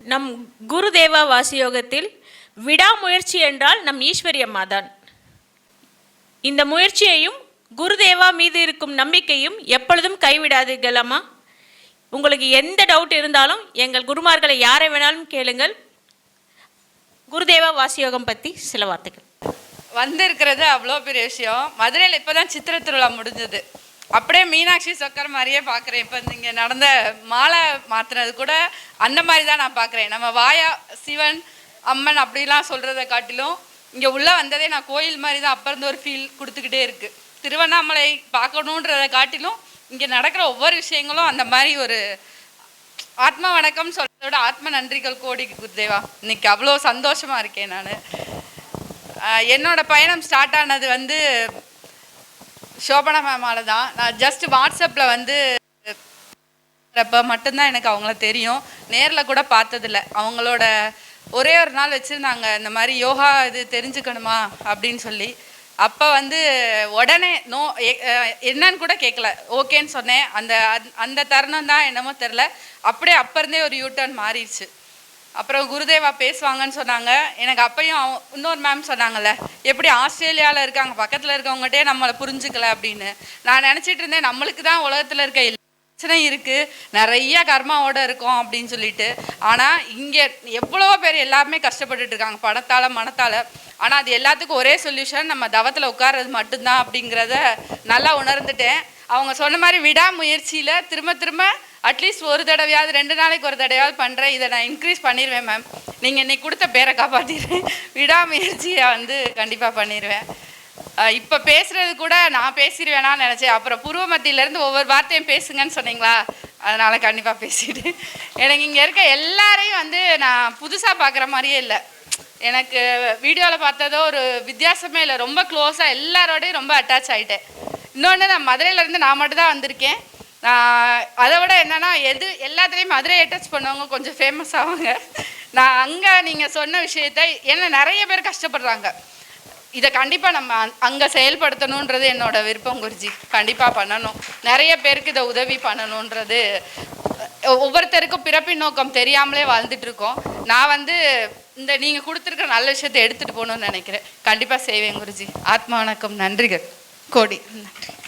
நம் குருதேவா வாசியோகத்தில் விடாமுயற்சி என்றால் நம் ஈஸ்வரி அம்மாதான். இந்த முயற்சியையும் குருதேவா மீது இருக்கும் நம்பிக்கையும் எப்பொழுதும் கைவிடாதீர்கள் அம்மா. உங்களுக்கு எந்த டவுட் இருந்தாலும் எங்கள் குருமார்களை யாரை வேணாலும் கேளுங்கள். குருதேவா வாசியோகம் பற்றி சில வார்த்தைகள். வந்திருக்கிறது அவ்வளோ பெரிய விஷயம். மதுரையில் இப்போ தான் சித்திரை திருவிழா முடிஞ்சது. அப்படியே மீனாட்சி சொக்கர் மாதிரியே பார்க்குறேன். இப்போ இங்கே நடந்த மாலை மாற்றுறது கூட அந்த மாதிரி தான் நான் பார்க்குறேன். நம்ம வாயா சிவன் அம்மன் அப்படிலாம் சொல்கிறத காட்டிலும் இங்கே உள்ளே வந்ததே நான் கோயில் மாதிரி தான் அப்போ இருந்து ஒரு ஃபீல் கொடுத்துக்கிட்டே இருக்குது. திருவண்ணாமலை பார்க்கணுன்றதை காட்டிலும் இங்கே நடக்கிற ஒவ்வொரு விஷயங்களும் அந்த மாதிரி ஒரு ஆத்ம வணக்கம் சொல்கிறத விட ஆத்ம நன்றிகள் கோடி குருதேவா. இன்னைக்கு அவ்வளோ சந்தோஷமாக இருக்கேன். நான் என்னோட பயணம் ஸ்டார்ட் ஆனது வந்து சோபனா மேமால தான். நான் ஜஸ்ட் வாட்ஸ்அப்பில் வந்து இப்போ மட்டும்தான் எனக்கு அவங்கள தெரியும். நேரில் கூட பார்த்ததில்ல. அவங்களோட ஒரே ஒரு நாள் வச்சுருந்தாங்க இந்த மாதிரி யோகா இது தெரிஞ்சுக்கணுமா அப்படின்னு சொல்லி. அப்போ வந்து உடனே நோ என்னன்னு கூட கேட்கல, ஓகேன்னு சொன்னேன். அந்த தருணம் தான் என்னமோ தெரில, அப்படியே அப்போ இருந்தே ஒரு யூட்டர்ன் மாறிடுச்சு. அப்புறம் குருதேவா பேசுவாங்கன்னு சொன்னாங்க. எனக்கு அப்பையும் இன்னொரு மேம் சொன்னாங்கல்ல, எப்படி ஆஸ்திரேலியாவில் இருக்காங்க பக்கத்தில் இருக்கவங்ககிட்டே நம்மளை புரிஞ்சுக்கல அப்படின்னு. நான் நினச்சிட்டு இருந்தேன் நம்மளுக்கு தான் உலகத்தில் இருக்க பிரச்சனை இருக்குது, நிறைய கர்மாவோடு இருக்கும் அப்படின்னு சொல்லிட்டு. ஆனால் இங்கே எவ்வளோ பேர் எல்லாருமே கஷ்டப்பட்டுட்டு இருக்காங்க பணத்தால் மனத்தால். ஆனால் அது எல்லாத்துக்கும் ஒரே சொல்யூஷன், நம்ம தவத்தில் உட்கார்றது மட்டும்தான் அப்படிங்கிறத நல்லா உணர்ந்துட்டேன். அவங்க சொன்ன மாதிரி விடாமுயற்சியில் திரும்ப திரும்ப அட்லீஸ்ட் ஒரு தடவையாவது 2 நாளைக்கு ஒரு தடவையாவது பண்ணுறேன். இதை நான் இன்க்ரீஸ் பண்ணிடுவேன் மேம். நீங்கள் இன்னைக்கு கொடுத்த பேரை காப்பாற்றிடுவேன். விடாமுயற்சியை வந்து கண்டிப்பாக பண்ணிடுவேன். இப்போ பேசுகிறது கூட நான் பேசிடுவேனான்னு நினச்சேன். அப்புறம் பூர்வ மத்தியிலேருந்து ஒவ்வொரு வார்த்தையும் பேசுங்கன்னு சொன்னீங்களா, அதனால் கண்டிப்பாக பேசிட்டு. எனக்கு இங்கே இருக்க எல்லாரையும் வந்து நான் புதுசாக பார்க்குற மாதிரியே இல்லை. எனக்கு வீடியோவில் பார்த்ததோ ஒரு வித்தியாசமே இல்லை. ரொம்ப க்ளோஸாக எல்லாரோடையும் ரொம்ப அட்டாச் ஆகிட்டேன். இன்னொன்று, நான் மதுரையிலேருந்து நான் மட்டும் தான் வந்திருக்கேன். அதை விட என்னென்னா எல்லாத்துலேயும் மதுரையை டச் பண்ணவங்க கொஞ்சம் ஃபேமஸ் ஆவாங்க. நான் அங்கே நீங்கள் சொன்ன விஷயத்தை ஏன்னா நிறைய பேர் கஷ்டப்படுறாங்க. இதை கண்டிப்பாக நம்ம அங்கே செயல்படுத்தணுன்றது என்னோடய விருப்பம் குருஜி. கண்டிப்பாக பண்ணணும். நிறைய பேருக்கு இதை உதவி பண்ணணுன்றது ஒவ்வொருத்தருக்கும் பிறப்பின் நோக்கம் தெரியாமலே வாழ்ந்துட்டுருக்கோம். நான் வந்து இந்த நீங்கள் கொடுத்துருக்க நல்ல விஷயத்தை எடுத்துகிட்டு போகணுன்னு நினைக்கிறேன். கண்டிப்பாக செய்வேன் குருஜி. ஆத்மா வணக்கம். நன்றிகள் கோடி. நன்றி.